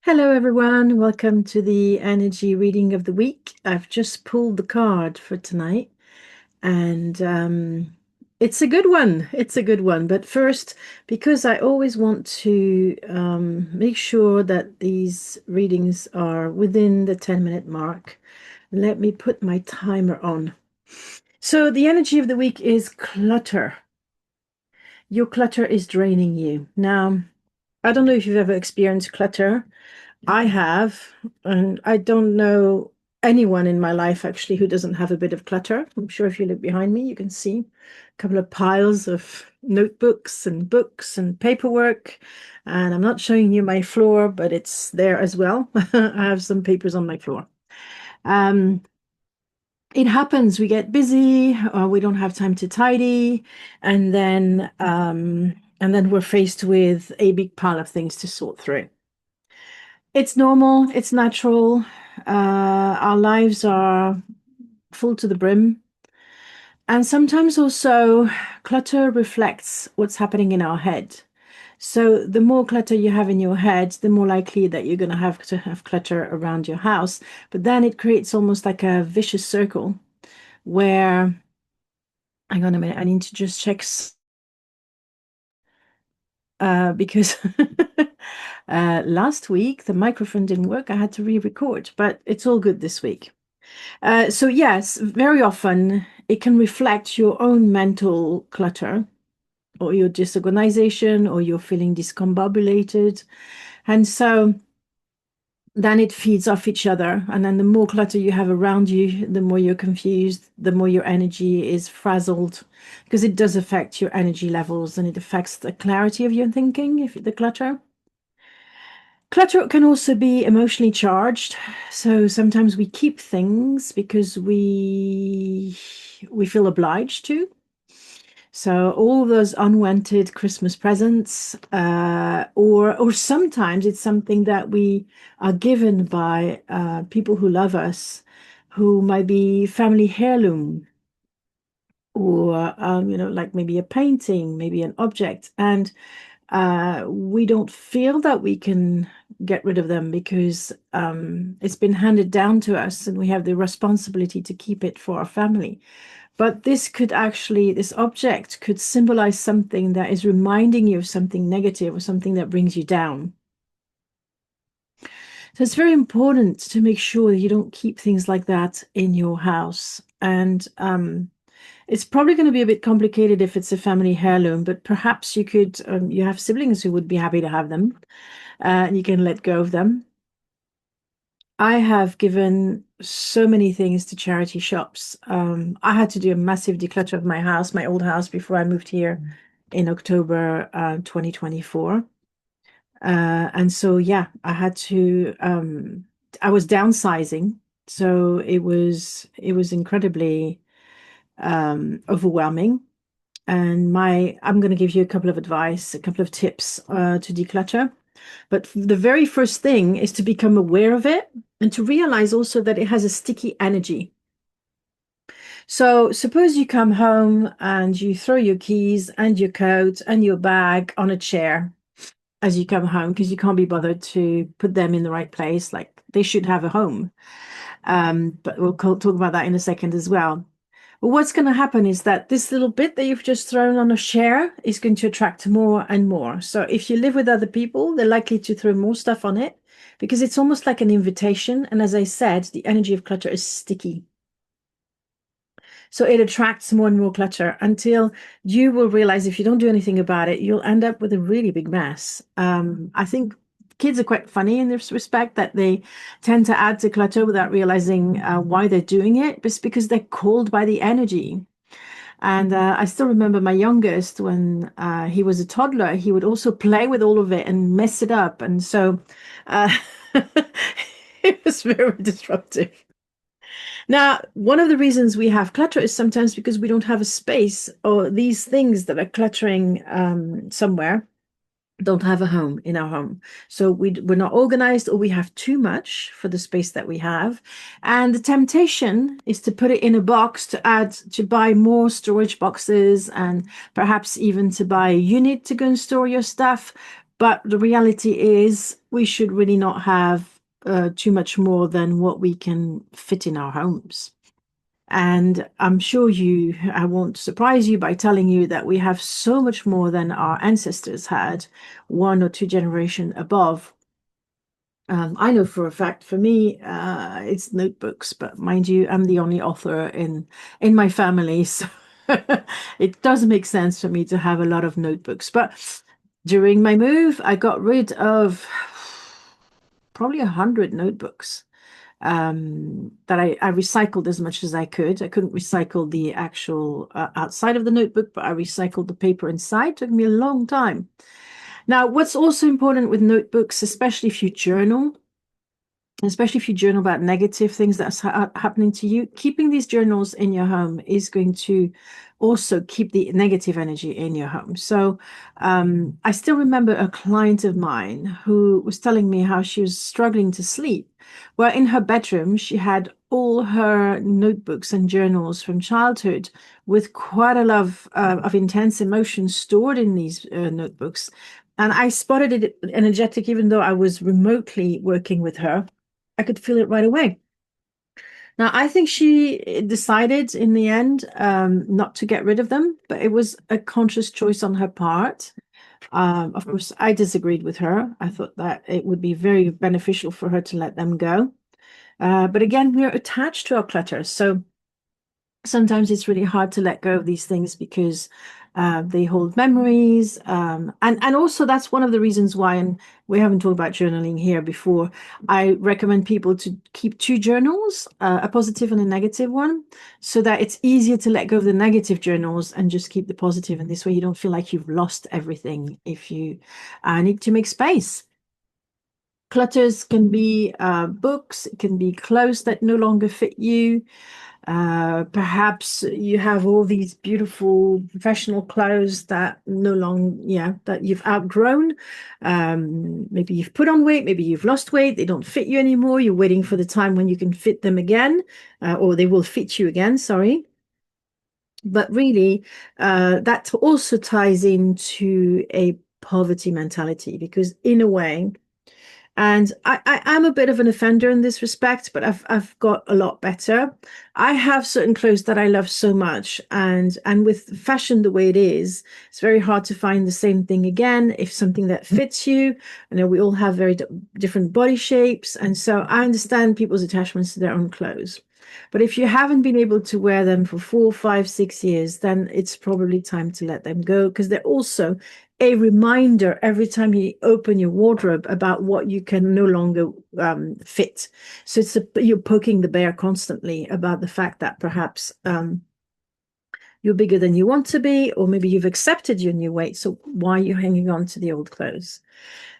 Hello, everyone. Welcome to the energy reading of the week. I've just pulled the card for tonight, and it's a good one. It's a good one. But first, because I always want to make sure that these readings are within the 10-minute mark, let me put my timer on. So, the energy of the week is clutter. Your clutter is draining you. Now, I don't know if you've ever experienced clutter. I have, and I don't know anyone in my life actually who doesn't have a bit of clutter. I'm sure if you look behind me, you can see a couple of piles of notebooks and books and paperwork. And I'm not showing you my floor, but it's there as well. I have some papers on my floor. Um, it happens. We get busy, or we don't have time to tidy, and then we're faced with a big pile of things to sort through. It's normal, it's natural. Our lives are full to the brim. And sometimes also, clutter reflects what's happening in our head. So, the more clutter you have in your head, the more likely that you're going to have clutter around your house. But then it creates almost like a vicious circle where, hang on a minute, I need to just check because last week the microphone didn't work. I had to re-record, but it's all good this week. So yes, very often it can reflect your own mental clutter or your disorganization or you're feeling discombobulated. And so then it feeds off each other. And then the more clutter you have around you, the more you're confused, the more your energy is frazzled, because it does affect your energy levels and it affects the clarity of your thinking, if the clutter. Clutter can also be emotionally charged. So sometimes we keep things because we feel obliged to. So all those unwanted Christmas presents, or sometimes it's something that we are given by people who love us, who might be family heirloom, or like maybe a painting, maybe an object, and we don't feel that we can get rid of them because it's been handed down to us and we have the responsibility to keep it for our family. But this object could symbolize something that is reminding you of something negative or something that brings you down. So it's very important to make sure you don't keep things like that in your house. And it's probably going to be a bit complicated if it's a family heirloom, but perhaps you have siblings who would be happy to have them, and you can let go of them. I have given so many things to charity shops. I had to do a massive declutter of my house, my old house, before I moved here in October 2024. And so, yeah, I was downsizing. So it was incredibly overwhelming. And I'm going to give you a couple of tips to declutter. But the very first thing is to become aware of it and to realize also that it has a sticky energy. So suppose you come home and you throw your keys and your coat and your bag on a chair as you come home because you can't be bothered to put them in the right place. Like they should have a home. But we'll talk about that in a second as well. But what's going to happen is that this little bit that you've just thrown on a chair is going to attract more and more. So if you live with other people, they're likely to throw more stuff on it because it's almost like an invitation. And as I said, the energy of clutter is sticky. So it attracts more and more clutter until you will realize if you don't do anything about it, you'll end up with a really big mess. I think kids are quite funny in this respect that they tend to add to clutter without realizing why they're doing it. But it's because they're called by the energy. And I still remember my youngest when he was a toddler, he would also play with all of it and mess it up. And so uh, it was very disruptive. Now, one of the reasons we have clutter is sometimes because we don't have a space, or these things that are cluttering somewhere don't have a home in our home. So we're not organized, or we have too much for the space that we have. And the temptation is to put it in a box, to buy more storage boxes, and perhaps even to buy a unit to go and store your stuff. But the reality is, we should really not have too much more than what we can fit in our homes. And I'm sure I won't surprise you by telling you that we have so much more than our ancestors had, one or two generation above. I know for a fact, for me, it's notebooks, but mind you, I'm the only author in my family, so it does make sense for me to have a lot of notebooks. But during my move, I got rid of probably 100 notebooks that I recycled as much as I could. I couldn't recycle the actual outside of the notebook, but I recycled the paper inside. It took me a long time. Now, what's also important with notebooks, especially if you journal about negative things that's happening to you, keeping these journals in your home is going to also keep the negative energy in your home. So I still remember a client of mine who was telling me how she was struggling to sleep. Well, in her bedroom, she had all her notebooks and journals from childhood with quite a lot of intense emotions stored in these notebooks. And I spotted it energetic, even though I was remotely working with her. I could feel it right away. Now, I think she decided in the end not to get rid of them, but it was a conscious choice on her part. Of course, I disagreed with her. I thought that it would be very beneficial for her to let them go. But again, we're attached to our clutter. So sometimes it's really hard to let go of these things because they hold memories. And also that's one of the reasons why, and we haven't talked about journaling here before, I recommend people to keep two journals, a positive and a negative one, so that it's easier to let go of the negative journals and just keep the positive. And this way you don't feel like you've lost everything if you need to make space. Clutters can be books, it can be clothes that no longer fit you. Perhaps you have all these beautiful professional clothes that no longer, yeah, that you've outgrown. Maybe you've put on weight, maybe you've lost weight, they don't fit you anymore. You're waiting for the time when you can fit them again, or they will fit you again, sorry. But really, that also ties into a poverty mentality because, in a way, and I am a bit of an offender in this respect, but I've got a lot better. I have certain clothes that I love so much, and with fashion the way it is, it's very hard to find the same thing again. If something that fits you, I know we all have very different body shapes, and so I understand people's attachments to their own clothes. But if you haven't been able to wear them for 4, 5, 6 years, then it's probably time to let them go because they're also a reminder every time you open your wardrobe about what you can no longer fit. So you're poking the bear constantly about the fact that perhaps you're bigger than you want to be, or maybe you've accepted your new weight. So why are you hanging on to the old clothes?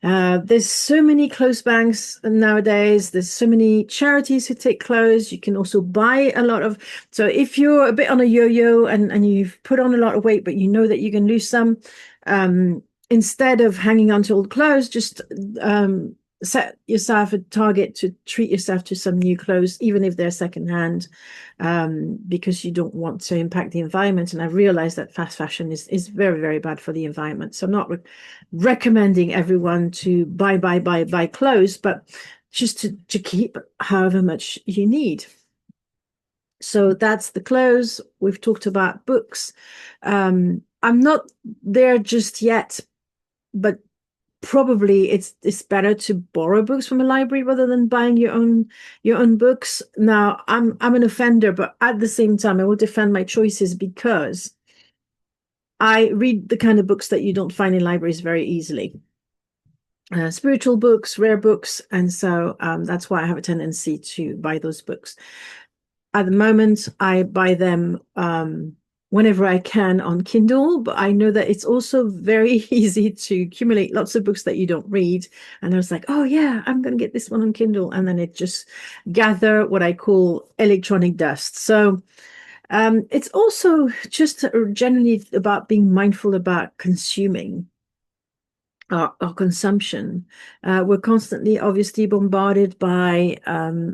There's so many clothes banks nowadays. There's so many charities who take clothes. You can also buy a lot of. So if you're a bit on a yo-yo and you've put on a lot of weight, but you know that you can lose some, instead of hanging on to old clothes, just set yourself a target to treat yourself to some new clothes, even if they're secondhand, because you don't want to impact the environment. And I realize that fast fashion is very, very bad for the environment. So I'm not recommending everyone to buy clothes, but just to keep however much you need. So that's the clothes. We've talked about books. I'm not there just yet, but probably it's better to borrow books from a library rather than buying your own books. Now, I'm an offender, but at the same time, I will defend my choices because I read the kind of books that you don't find in libraries very easily. Spiritual books, rare books, and so that's why I have a tendency to buy those books. At the moment, I buy them whenever I can on Kindle, but I know that it's also very easy to accumulate lots of books that you don't read. And I was like, oh yeah, I'm going to get this one on Kindle. And then it just gather what I call electronic dust. So it's also just generally about being mindful about consuming. our consumption. We're constantly, obviously, bombarded by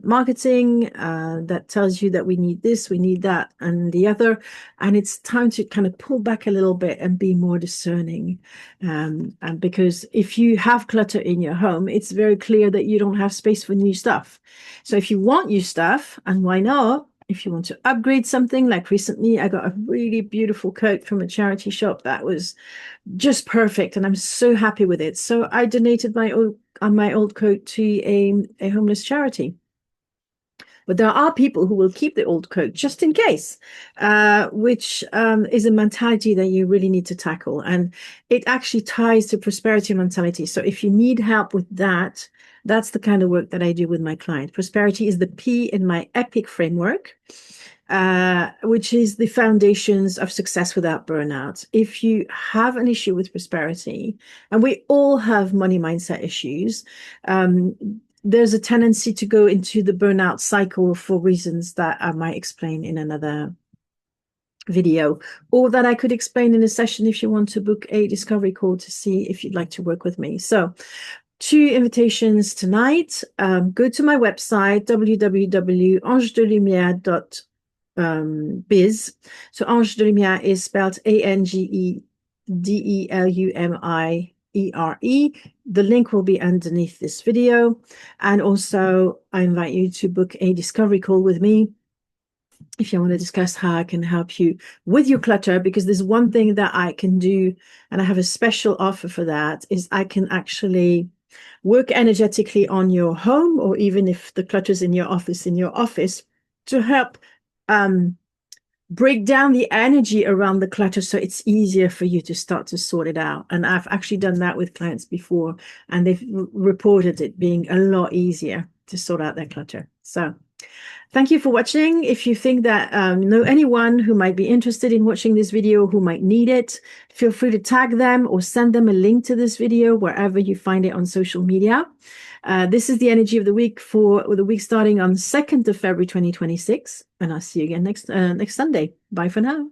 marketing that tells you that we need this, we need that, and the other. And it's time to kind of pull back a little bit and be more discerning. And because if you have clutter in your home, it's very clear that you don't have space for new stuff. So if you want new stuff, and why not? If you want to upgrade something, like recently, I got a really beautiful coat from a charity shop that was just perfect, and I'm so happy with it. So I donated my old coat to a homeless charity. But there are people who will keep the old coat just in case, which is a mentality that you really need to tackle. And it actually ties to prosperity mentality. So if you need help with that, that's the kind of work that I do with my client. Prosperity is the P in my EPIC framework, which is the foundations of success without burnout. If you have an issue with prosperity, and we all have money mindset issues, there's a tendency to go into the burnout cycle for reasons that I might explain in another video, or that I could explain in a session if you want to book a discovery call to see if you'd like to work with me. So 2 invitations tonight. Go to my website, www.angedelumiere.biz. So Ange de Lumiere is spelled ANGEDELUMIERE. The link will be underneath this video. And also, I invite you to book a discovery call with me if you want to discuss how I can help you with your clutter, because there's one thing that I can do, and I have a special offer for that, is I can actually work energetically on your home, or even if the clutter's in your office, to help break down the energy around the clutter so it's easier for you to start to sort it out. And I've actually done that with clients before, and they've reported it being a lot easier to sort out their clutter. So thank you for watching. If you think that know anyone who might be interested in watching this video, who might need it, feel free to tag them or send them a link to this video wherever you find it on social media. This is the energy of the week for the week starting on 2nd of February 2026. And I'll see you again next Sunday. Bye for now.